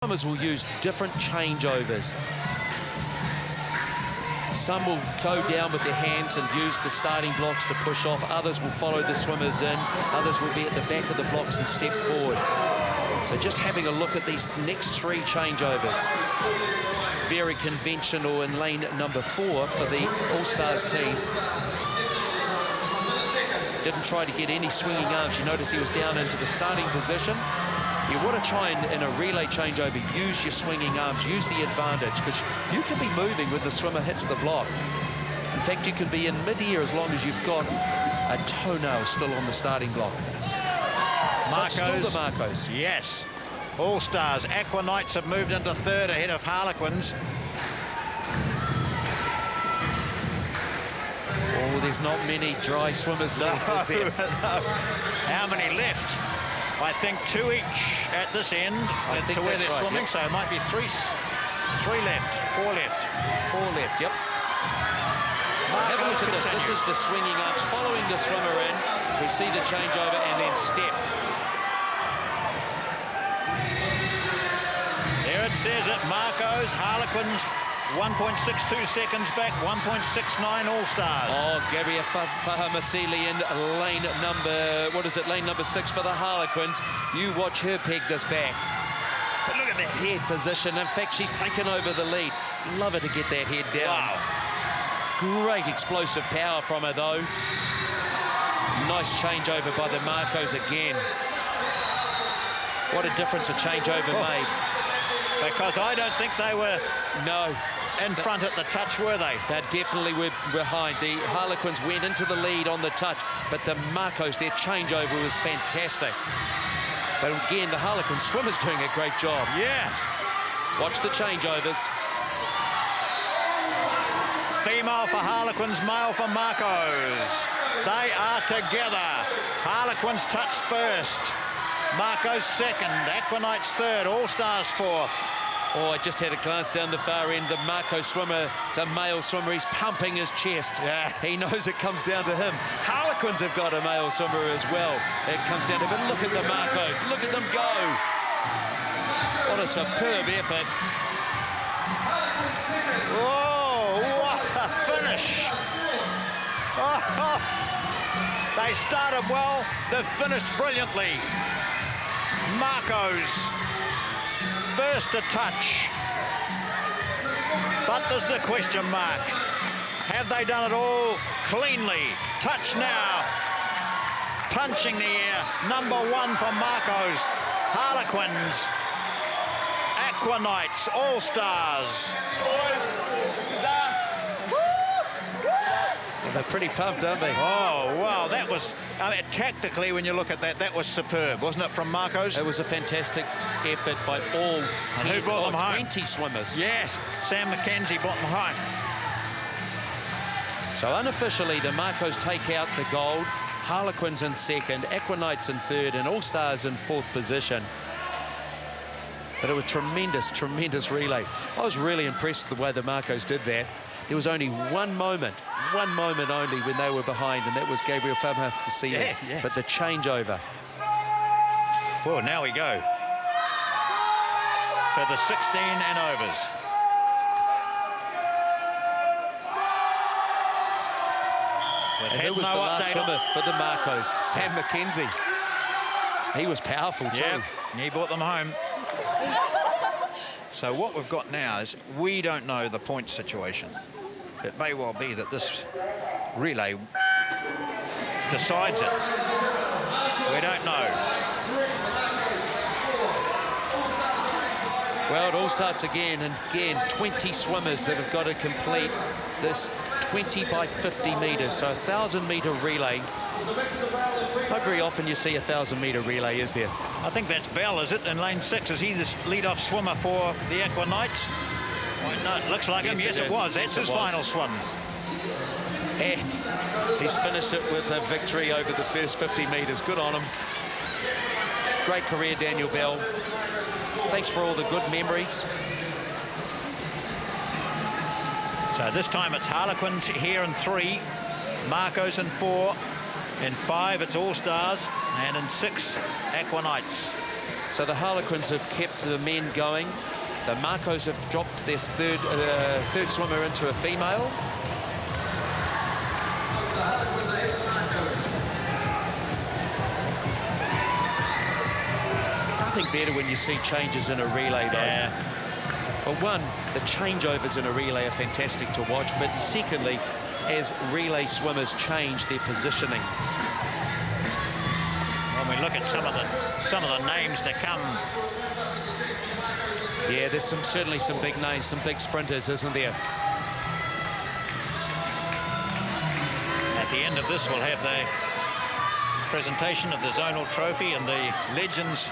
Swimmers will use different changeovers. Some will go down with their hands and use the starting blocks to push off. Others will follow the swimmers in. Others will be at the back of the blocks and step forward. So just having a look at these next three changeovers. Very conventional in lane number 4 for the All-Stars team. Didn't try to get any swinging arms. You notice he was down into the starting position. You want to try and, in a relay changeover, use your swinging arms, use the advantage, because you can be moving when the swimmer hits the block. In fact, you can be in mid-air as long as you've got a toenail still on the starting block. So it's still the Marcos. Yes. All-Stars. Aquanites have moved into third ahead of Harlequins. Oh, there's not many dry swimmers left, is there? No. How many left? I think 2 each at this end to where they're swimming, yep. So it might be three left, 4 left. 4 left, yep. Have a look at this. This is the swinging arms following the swimmer in. So we see the changeover and then step. There it says it, Marcos, Harlequins, 1.62 seconds back, 1.69 All-Stars. Oh, Gabriel Fahamasili in lane number, lane number 6 for the Harlequins. You watch her peg this back. But look at that head position. In fact, she's taken over the lead. Love her to get that head down. Wow. Great explosive power from her, though. Nice changeover by the Marcos again. What a difference a changeover made. Because I don't think they were... No. In front at the touch, were they? They definitely were behind. The Harlequins went into the lead on the touch, but the Marcos, their changeover was fantastic. But again, the Harlequin swimmers doing a great job. Yeah. Watch the changeovers. Female for Harlequins, male for Marcos. They are together. Harlequins touched first. Marcos second. Aquanites third. All-Stars fourth. Oh, I just had a glance down the far end. The Marcos swimmer, it's a male swimmer. He's pumping his chest. Yeah. He knows it comes down to him. Harlequins have got a male swimmer as well. It comes down to him. But look at the Marcos. Look at them go. What a superb effort. Oh, what a finish. Oh, they started well. They've finished brilliantly. Marcos. First to touch, but there's a question mark. Have they done it all cleanly? Touch now, punching the air. Number 1 for Marcos. Harlequins, Aquanites, All-Stars. They're pretty pumped, aren't they? Oh, wow, that was... I mean, tactically, when you look at that, that was superb, wasn't it, from Marcos? It was a fantastic effort by all 10 or 20 swimmers. Yes, Sam McKenzie brought them home. So unofficially, the Marcos take out the gold. Harlequins in second, Aquanites in third, and All-Stars in 4th position. But it was tremendous, tremendous relay. I was really impressed with the way the Marcos did that. There was only one moment only when they were behind, and that was Gabriel Fahamasili. Yeah, yes. But the changeover. Well, now we go for the 16 and overs. And it was the last swimmer for the Marcos, Sam McKenzie. He was powerful too. Yeah, he brought them home. So what we've got now is we don't know the point situation. It may well be that this relay decides it. We don't know. Well, it all starts again, and again, 20 swimmers that have got to complete this 20 by 50 metres, so a 1,000-metre relay. Not very often you see a 1,000-metre relay, is there? I think that's Bell, is it, in lane 6? Is he the lead-off swimmer for the Aquanites? No, it looks like him. Yes, it was. That's his final swim. And he's finished it with a victory over the first 50 metres. Good on him. Great career, Daniel Bell. Thanks for all the good memories. So this time it's Harlequins here in 3, Marcos in 4, in 5 it's All-Stars, and in 6 Aquanites. So the Harlequins have kept the men going. The Marcos have dropped their third swimmer into a female. Nothing better when you see changes in a relay, though. Yeah. Well, one, the changeovers in a relay are fantastic to watch, but secondly, as relay swimmers change their positionings. When we look at some of the names to come. Yeah, there's certainly some big names, some big sprinters, isn't there? At the end of this, we'll have the presentation of the Zonal Trophy and the Legends.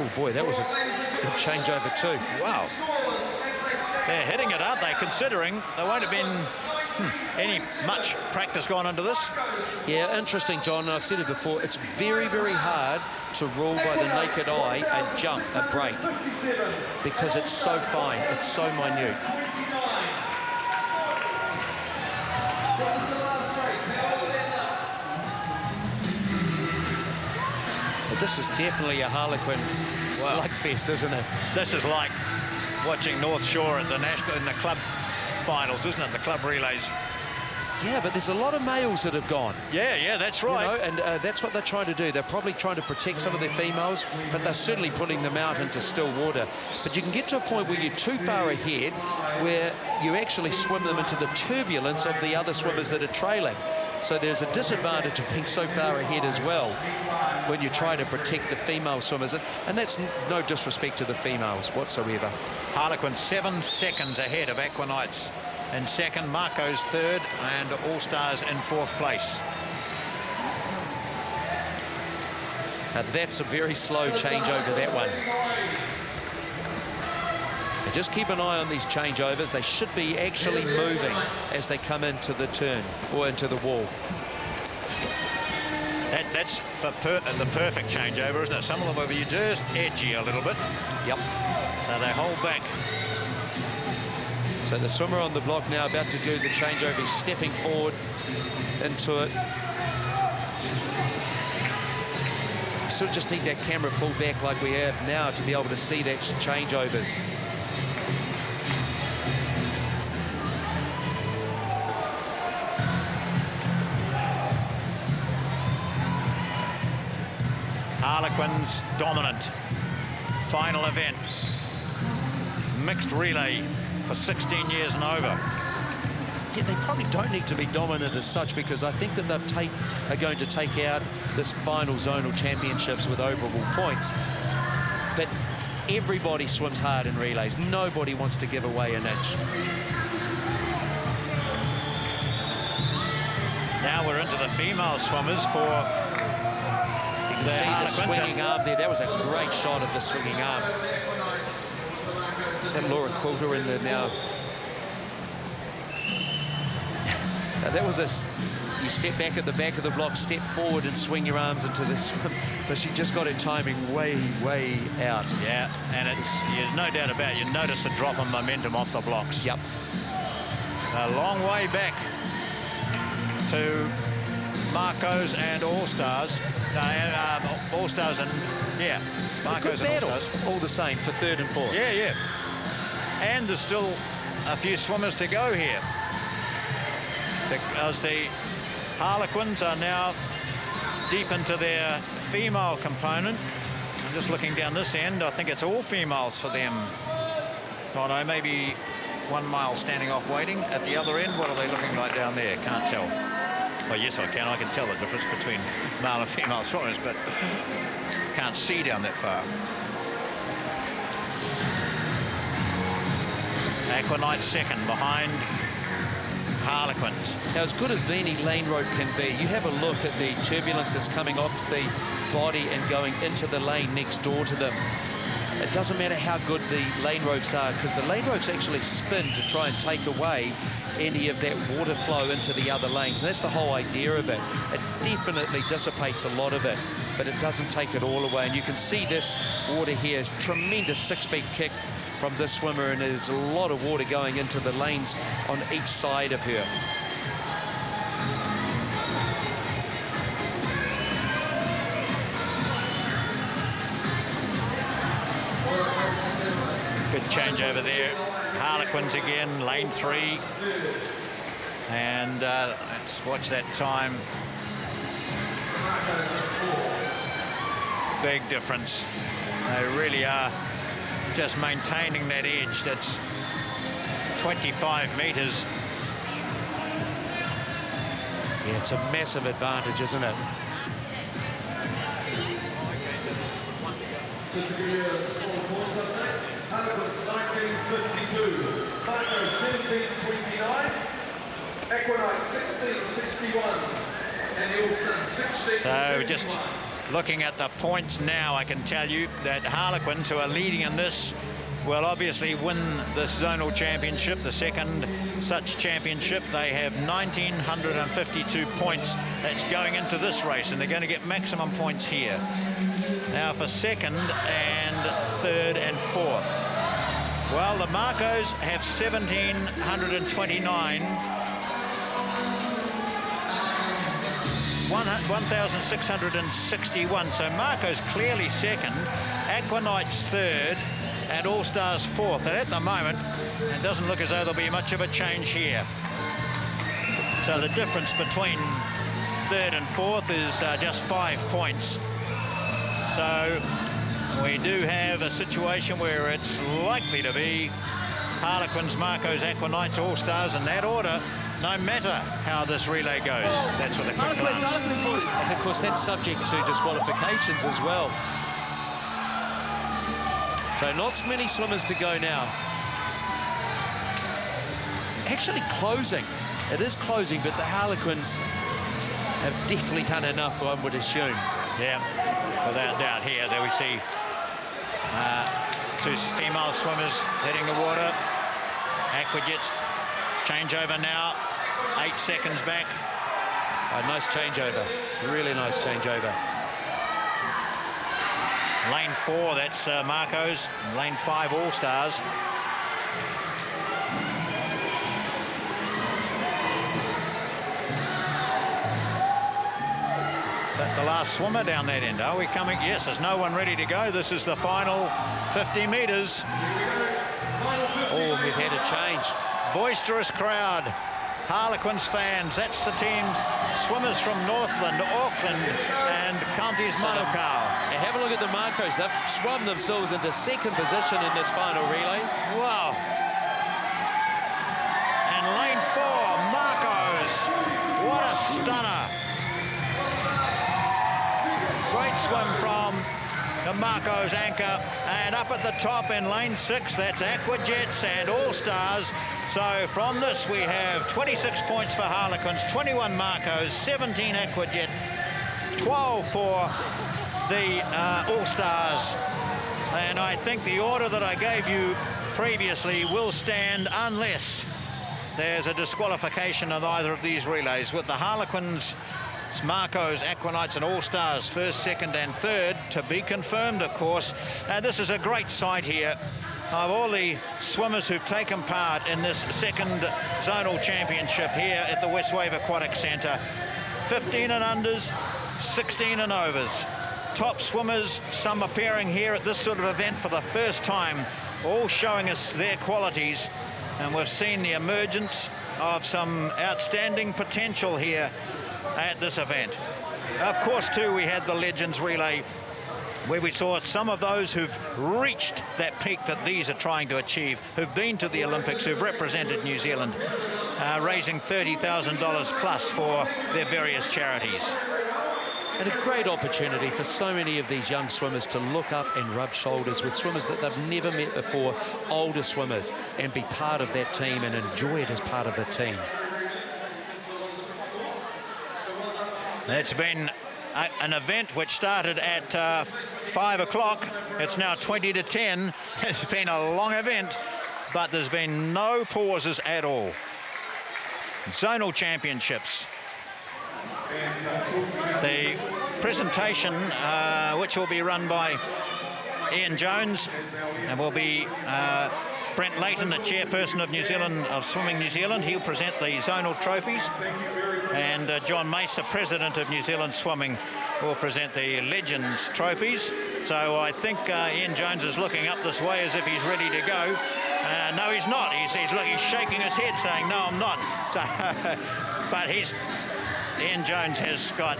Oh boy, that was a good changeover too. Wow. They're hitting it, aren't they? Considering there won't have been any much practice gone into this. Yeah, interesting, John. I've said it before. It's very, very hard to rule by the naked eye a jump, a break, because it's so fine. It's so minute. But this is definitely a Harlequins slugfest, isn't it? This is like watching North Shore at the national in the club finals, isn't it? The club relays. Yeah, but there's a lot of males that have gone. Yeah, that's right. You know, and that's what they're trying to do. They're probably trying to protect some of their females, but they're certainly putting them out into still water. But you can get to a point where you're too far ahead, where you actually swim them into the turbulence of the other swimmers that are trailing. So there's a disadvantage of being so far ahead as well when you try to protect the female swimmers. And that's no disrespect to the females whatsoever. Harlequin 7 seconds ahead of Aquanites in second, Marcos third, and All Stars in fourth place. Now that's a very slow changeover, that one. And just keep an eye on these changeovers. They should be actually moving as they come into the turn or into the wall. That's the perfect changeover, isn't it? Some of them will be just edgy a little bit. Yep. So they hold back. So the swimmer on the block now about to do the changeover. He's stepping forward into it. You sort of just need that camera pulled back like we have now to be able to see that changeovers. Harlequins dominant. Final event. Mixed relay for 16 years and over. Yeah, they probably don't need to be dominant as such, because I think that they are going to take out this final zonal championships with overall points. But everybody swims hard in relays. Nobody wants to give away an inch. Now we're into the female swimmers for You can see the swinging arm there. That was a great shot of the swinging arm. Is that Laura Quilter in there now? Now that was you step back at the back of the block, step forward and swing your arms into the swim. But she just got her timing way, way out. Yeah, and there's no doubt about it. You notice a drop in momentum off the blocks. Yep. A long way back to Marcos and All Stars. All Stars and, yeah, Marcos and All Stars. All the same for third and fourth. Yeah. And there's still a few swimmers to go here, because the Harlequins are now deep into their female component. I'm just looking down this end. I think it's all females for them. Oh no, maybe 1 mile standing off waiting. At the other end, what are they looking like down there? Can't tell. Well, yes, I can. I can tell the difference between male and female swimmers, but can't see down that far. Aquanites second behind Harlequins. Now, as good as any lane rope can be, you have a look at the turbulence that's coming off the body and going into the lane next door to them. It doesn't matter how good the lane ropes are, because the lane ropes actually spin to try and take away any of that water flow into the other lanes. And that's the whole idea of it. It definitely dissipates a lot of it, but it doesn't take it all away. And you can see this water here, tremendous 6-speed kick from this swimmer, and there's a lot of water going into the lanes on each side of her. Good change over there. Harlequins again, lane 3. And let's watch that time. Big difference. They really are just maintaining that edge. That's 25 metres. Yeah, it's a massive advantage, isn't it? Just to give you a small points update, Harlequins 1952, Marco 1729, Aquatic 1661, and the All-Stars 16. So just looking at the points now, I can tell you that Harlequins, who are leading in this, will obviously win this zonal championship, the second such championship. They have 1,952 points. That's going into this race, and they're going to get maximum points here. Now for second and third and fourth. Well, the Marcos have 1,729. 1,661. So Marco's clearly second, Aquanight's third, and All Stars fourth. And at the moment, it doesn't look as though there'll be much of a change here. So the difference between third and fourth is just 5 points. So we do have a situation where it's likely to be Harlequins, Marcos, Aquanights, All Stars in that order, no matter how this relay goes. That's what the quick glance. And of course, that's subject to disqualifications as well. So not many swimmers to go now. Actually closing. It is closing, but the Harlequins have definitely done enough, one would assume. Yeah, without doubt here. There we see two female swimmers hitting the water. Aquajets changeover now. 8 seconds back. A nice changeover. Really nice changeover. Lane 4, that's Marcos. Lane 5, All Stars. But the last swimmer down that end. Are we coming? Yes, there's no one ready to go. This is the final 50 metres. Oh, we've had a change. Boisterous crowd. Harlequins fans, that's the team. Swimmers from Northland, Auckland and Counties Manukau. And have a look at the Marcos. They've swum themselves into second position in this final relay. Wow. And lane 4, Marcos. What a stunner. Great swim from the Marcos anchor. And up at the top in lane 6, that's Aquajets and All Stars. So from this we have 26 points for Harlequins, 21 Marcos, 17 Aquajet, 12 for the All Stars. And I think the order that I gave you previously will stand unless there's a disqualification of either of these relays, with the Harlequins, Marcos, Aquanights and All Stars first, second and third to be confirmed, of course. And this is a great sight here of all the swimmers who've taken part in this second zonal championship here at the Westwave Aquatic Centre. 15 and unders, 16 and overs. Top swimmers, some appearing here at this sort of event for the first time, all showing us their qualities. And we've seen the emergence of some outstanding potential here at this event. Of course, too, we had the Legends Relay, where we saw some of those who've reached that peak that these are trying to achieve, who've been to the Olympics, who've represented New Zealand, raising $30,000 plus for their various charities. And a great opportunity for so many of these young swimmers to look up and rub shoulders with swimmers that they've never met before, older swimmers, and be part of that team and enjoy it as part of the team. It's been an event which started at 5 o'clock. It's now 20 to 10. It's been a long event, but there's been no pauses at all. Zonal championships. The presentation, which will be run by Ian Jones, and will be Brent Layton, the chairperson of New Zealand, of Swimming New Zealand. He'll present the zonal trophies. And John Mace, the president of New Zealand Swimming, will present the Legends trophies. So I think Ian Jones is looking up this way as if he's ready to go. No, he's not. He's shaking his head saying, no, I'm not. So, but Ian Jones has got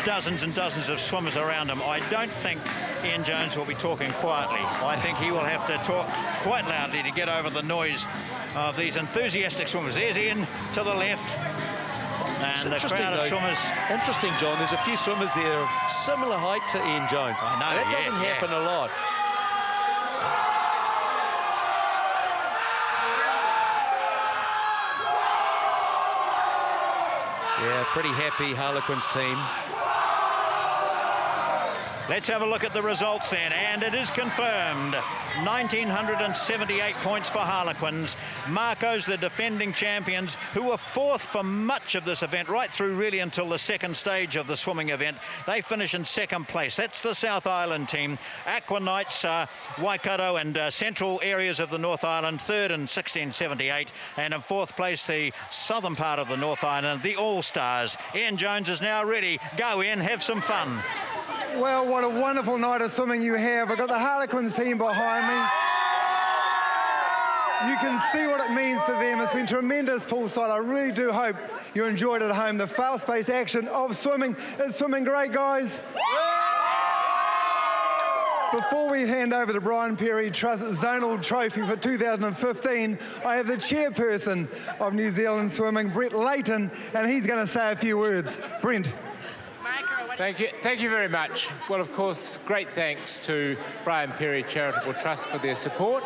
dozens and dozens of swimmers around him. I don't think Ian Jones will be talking quietly. I think he will have to talk quite loudly to get over the noise of these enthusiastic swimmers. There's Ian to the left. And the crowd of swimmers. Interesting, John. There's a few swimmers there of similar height to Ian Jones. I know, that doesn't happen a lot. Yeah, pretty happy Harlequins team. Let's have a look at the results then, and it is confirmed. 1,978 points for Harlequins. Marco's the defending champions, who were fourth for much of this event, right through really until the second stage of the swimming event. They finish in second place. That's the South Island team. Aquanites, Waikato and central areas of the North Island, third in 1678. And in fourth place, the southern part of the North Island, the All-Stars. Ian Jones is now ready. Go in, have some fun. Well, what a wonderful night of swimming you have. I've got the Harlequins team behind me. You can see what it means to them. It's been tremendous poolside. I really do hope you enjoyed it at home. The fast-paced action of swimming is swimming great, guys. Before we hand over to Brian Perry Trust Zonal Trophy for 2015, I have the chairperson of New Zealand Swimming, Brett Layton, and he's going to say a few words. Brent. Thank you very much. Well, of course, great thanks to Brian Perry Charitable Trust for their support,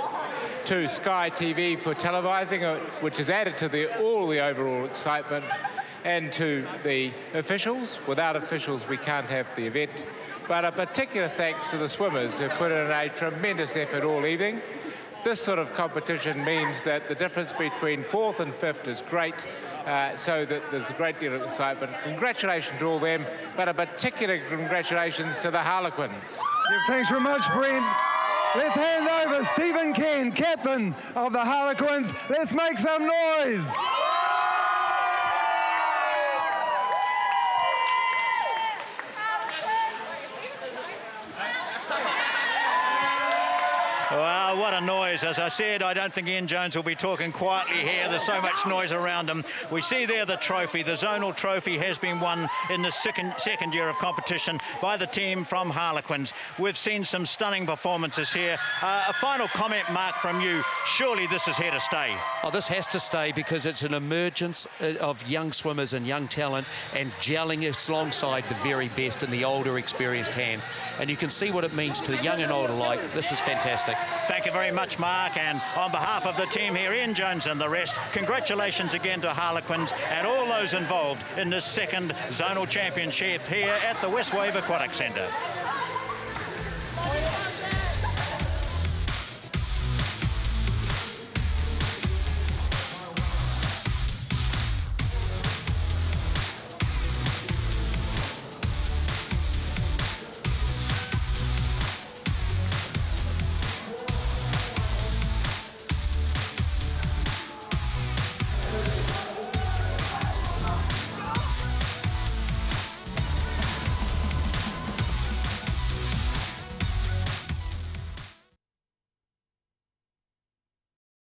to Sky TV for televising it, which has added to all the overall excitement, and to the officials. Without officials, we can't have the event. But a particular thanks to the swimmers who put in a tremendous effort all evening. This sort of competition means that the difference between fourth and fifth is great. So that there's a great deal of excitement. Congratulations to all them, but a particular congratulations to the Harlequins. Yeah, thanks very much, Brent. Let's hand over Stephen Ken, captain of the Harlequins. Let's make some noise. Well, what a noise. As I said, I don't think Ian Jones will be talking quietly here. There's so much noise around him. We see there the trophy. The Zonal Trophy has been won in the second year of competition by the team from Harlequins. We've seen some stunning performances here. A final comment, Mark, from you. Surely this is here to stay. Oh, this has to stay because it's an emergence of young swimmers and young talent and gelling alongside the very best in the older, experienced hands. And you can see what it means to young and old alike. This is fantastic. Thank you very much, Mark. And on behalf of the team here, Ian Jones and the rest, congratulations again to Harlequins and all those involved in this second Zonal Championship here at the Westwave Aquatic Centre.